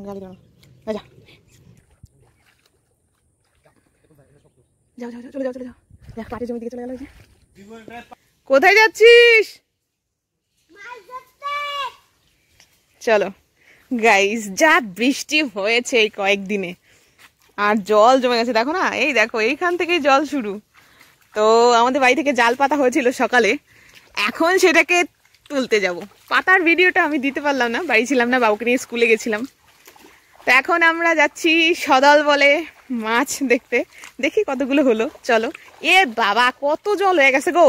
গালি দাও যা যাও যাও চলে যাও চলে যাও দেখ পাটের জমি দিকে চলে গেল। কোথায় যাচ্ছিস? চলো গাইস, যা বৃষ্টি হয়েছে এই কয়েকদিনে, আর জল জমে গেছে দেখো না, এই দেখো এইখান থেকেই জল শুরু। তো আমাদের বাড়ি থেকে জাল পাতা হয়েছিল সকালে, এখন সেটাকে তুলতে যাব। পাতার ভিডিওটা আমি দিতে পারলাম না, বাড়ি ছিলাম না, বাবুকে নিয়ে স্কুলে গেছিলাম। তো এখন আমরা যাচ্ছি সদল বলে মাছ দেখতে, দেখি কতগুলো হলো। চলো। এ বাবা কত জল হয়ে গেছে গো।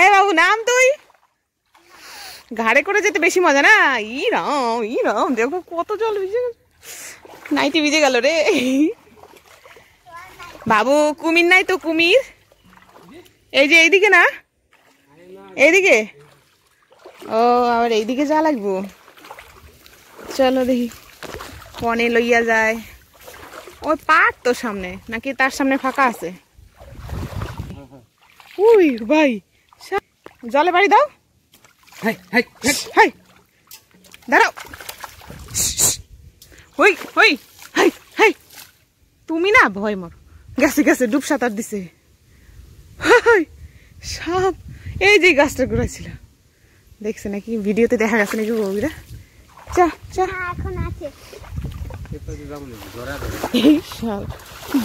এ বাবু নাম, তুই ঘাড়ে করে যেতে বেশি মজা না। ইরাম দেখো কত জল ভিজে গেল, নাইটি ভিজে গেল রে। বাবু কুমির নাই তো? কুমির এই যে এইদিকে না, এইদিকে। ও আবার এইদিকে যা লাগবো। চলো দেখি কনে লইয়া যায়। ওই পাট তো সামনে, নাকি তার সামনে ফাঁকা আছে? উই ভাই জলে বাড়ি দাও, দাঁড়াও। হই হই হাই হাই, তুমি না ভয় মর। গেছে গেছে, ডুব সাঁতার দিছে সাপ। এই যে গাছটা ঘুরাইছিল, দেখছে নাকি ভিডিওতে দেখা গেছে নাকি বউরা? চা চা এখন আছে।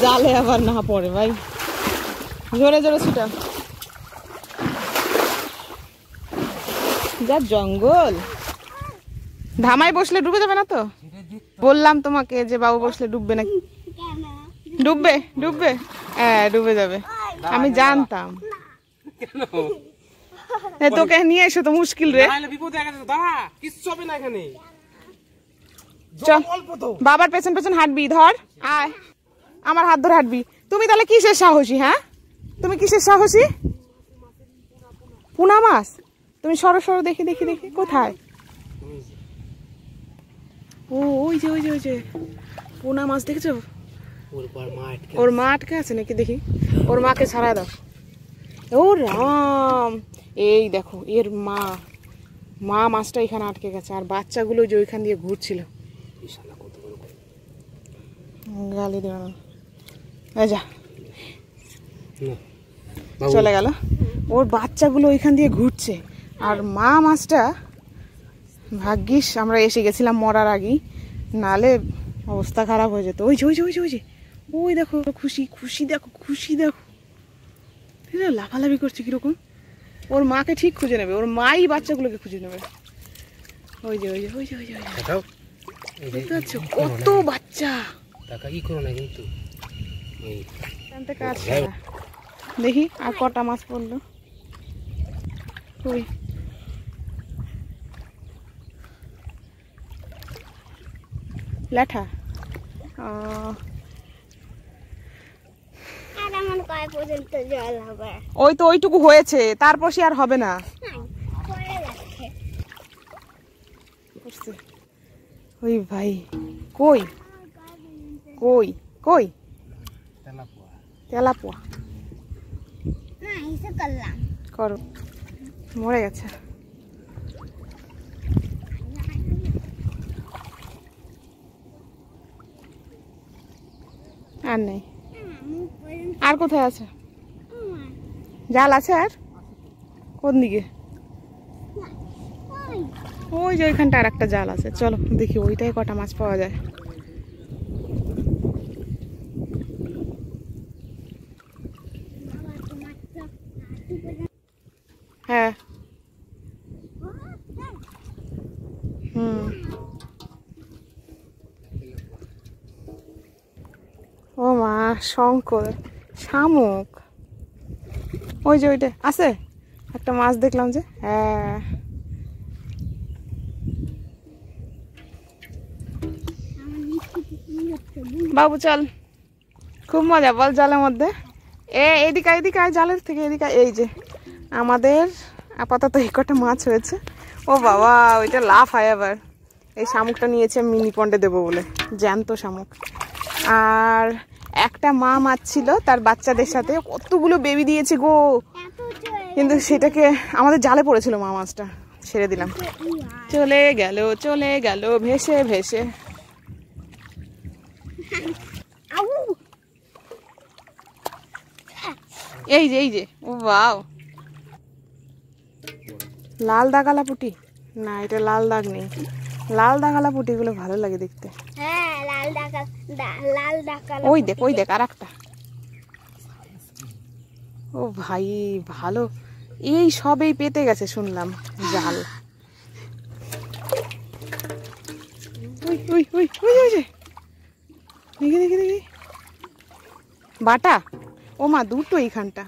জালে আবার না পড়ে ভাই, জোরে জোরে ছুটা। যা জঙ্গল, ধামায় বসলে ডুবে যাবে না তো? বললাম তোমাকে যে বাবু বসলে ডুববে না। ডুববে ডুববে, হ্যাঁ ডুবে যাবে, আমি জানতাম। তোকে নিয়ে এসো তো মুশকিল রে। বাবার পেছন পেছন হাঁটবি, ধর আয়, আমার হাত ধরে হাঁটবি। তুমি তাহলে কিসের সাহসী? হ্যাঁ তুমি কিসের সাহসী? পুনা মাছ? তুমি সরো সরো, দেখি দেখি দেখি কোথায়। ও ওই যে ওই যে ওই যে পুনা মাছ দেখেছো? ওর মা আটকে আছে নাকি, দেখি। ওর মাকে ছাড়া দাও। ও রাম, এই দেখো এর মা, মা মাছটা এখানে আটকে গেছে, আর বাচ্চাগুলো যে ওইখান দিয়ে ঘুরছিল। গালি দেব না, যা চলে গেল। ওর বাচ্চাগুলো ওইখান দিয়ে ঘুরছে, আর মা মাছটা ভাগ্যিস আমরা এসে গেছিলাম মরার আগেই, নালে অবস্থা খারাপ হয়ে যেত। ওই যে ওই যে ওই যে ওই যে ওই দেখো, খুশি খুশি দেখো, খুশি দেখো লাফালাফি করছে কিরকম। ওর মাকে ঠিক খুঁজে নেবে, ওর মাই বাচ্চাগুলোকে খুঁজে নেবে। ওই যে ওই যে ওই যে ওই যে দেখতে পাচ্ছ কত বাচ্চা। দেখি আর কটা মাছ পড়লো। ওই ল্যাঠা, ওই তো ওইটুকু হয়েছে, তারপর সে আর হবে না। ওই ভাই কই কই কই তেলাপুয়া করো, মরে গেছে। আর নেই, আর কোথায় আছে? জাল আছে আর কোন দিকে? ওই যে ওইখানটা আর একটা জাল আছে, চলো দেখি ওইটাই কটা মাছ পাওয়া যায়। হ্যাঁ ও মা, শঙ্কর শামুক, ওই যে ওইটা আছে একটা মাছ দেখলাম যে। হ্যাঁ বাবু চল, খুব মজা বল জালের মধ্যে। এদিকে এদিকে আয়, জালের থেকে এদিকে। এই যে আমাদের আপাতত এই কটা মাছ হয়েছে। ও বাবা ওইটা লাফ হয় আবার। এই শামুকটা নিয়েছে মিনি পন্ডে দেবো বলে, জ্যান্ত শামুক। আর একটা মা মাছ ছিল তার বাচ্চাদের সাথে, কতগুলো বেবি দিয়েছে গো, কিন্তু সেটাকে আমাদের জালে পড়েছিল মা মাছটা, ছেড়ে দিলাম, চলে গেল ভেসে ভেসে। এই যে ও বাও, লাল দাগালা পুঁটি না, এটা লাল দাগ নেই। লাল দাগালা পুঁটিগুলো ভালো লাগে দেখতে। ওই দেখ আর একটা। ও ভাই ভালো, এই সবেই পেতে গেছে শুনলাম জাল। দেখি বাটা। ও মা দুটো এইখানটা।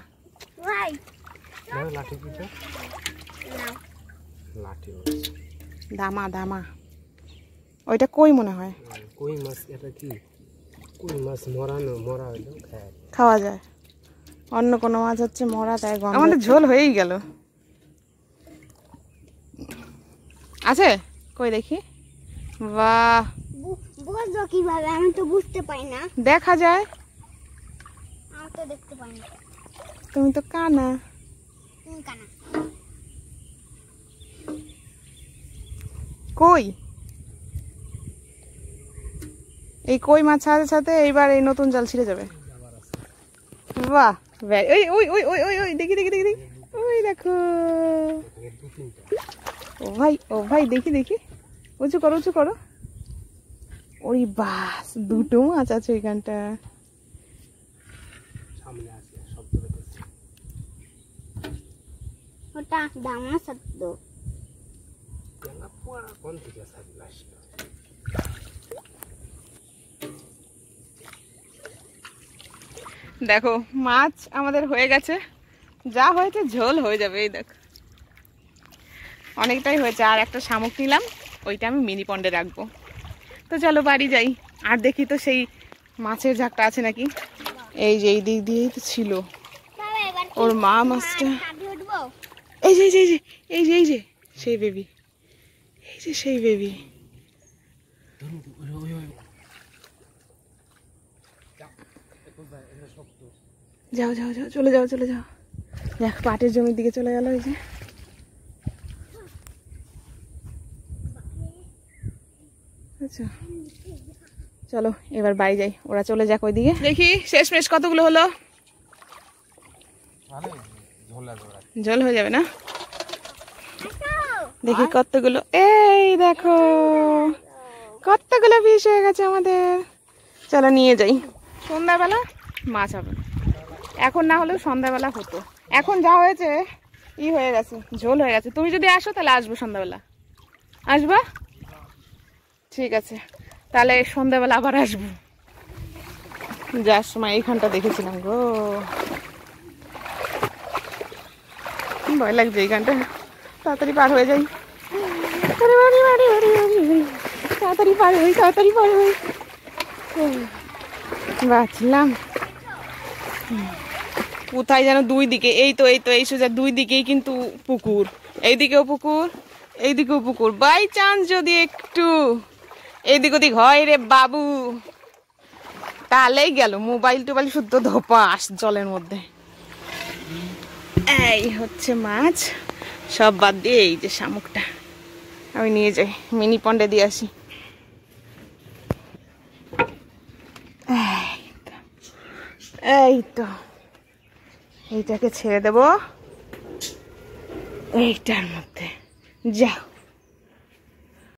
দামা ওইটা কই মনে হয়, কই মাছ। এটা কি কই মাছ? মরা হইলো খাওয়া যায়। অন্য কোনো মাছ হচ্ছে মরা, তাই আমাদের ঝোল হয়েই গেল। আছে কই দেখি। বাহ, বুঝছো কিভাবে? আমি তো বুঝতে পাই না। দেখা যায়, আমি তো দেখতে পাই না। তুমি তো কানা। তুমি কানা। কই এই কই মাছ সাথে সাথে এইবার এই নতুন জাল ছিঁড়ে যাবে। বাহ, ওই ওই ওই ওই ওই ওই দেখি ওই দেখো। ও ভাই দেখি উঁচু করো। ওই বাস, দুটো মাছ আছে ওইখানটা। ওটা দামা সদ্য। দেখো মাছ আমাদের হয়ে গেছে, যা হয়েছে ঝোল হয়ে যাবে। এই দেখো অনেকটাই হয়েছে, আর একটা শামুক নিলাম, ওইটা আমি মিনি পন্ডে রাখবো। তো চলো বাড়ি যাই, আর দেখি তো সেই মাছের ঝাঁকটা আছে নাকি। এই যে এই দিক দিয়েই তো ছিল ওর মা মাছটা। এই যে সেই বেবি, সেই বেবি। যাও চলে যাও। দেখ পাটের জমির দিকে চলে গেল। এই যে আচ্ছা চলো এবার বাড়ি যাই, ওরা চলে যাক ওইদিকে। দেখি শেষমেশ কতগুলো হলো। ঝোল হয়ে যাবে না? দেখি কতগুলো। এই দেখো কতগুলো পিস হয়ে গেছে আমাদের। চলো নিয়ে যাই, সন্ধ্যাবেলা মাছ হবে। এখন না হলেও সন্ধ্যাবেলা হতো। এখন যা হয়েছে হয়ে গেছে, ঝোল হয়ে গেছে। তুমি যদি আসো তাহলে আসবো সন্ধ্যাবেলা। আসবা? ঠিক আছে, তাহলে সন্ধ্যাবেলা আবার আসবো। যার সময় এইখানটা দেখেছিলাম গো, ভয় লাগছে এইখানটা। তাড়াতাড়ি পার হয়ে যাই, তাড়াতাড়ি পার হই। বাঁচলাম। কোথায় যেন দুই দিকে, এই তো এই সোজা দুই দিকেই কিন্তু পুকুর। এইদিকেও পুকুর, এইদিকেও পুকুর। বাই চান্স যদি একটু এদিক ওদিক হয় রে বাবু, তাহলেই গেল মোবাইল টোবাইল শুদ্ধ ধপাস জলের মধ্যে। এই হচ্ছে মাছ, সব বাদ দিয়ে এই যে শামুকটা আমি নিয়ে যাই, মিনি পন্ডে দিয়ে আসি। এই তো এইটাকে ছেড়ে দেব এইটার মধ্যে। যাও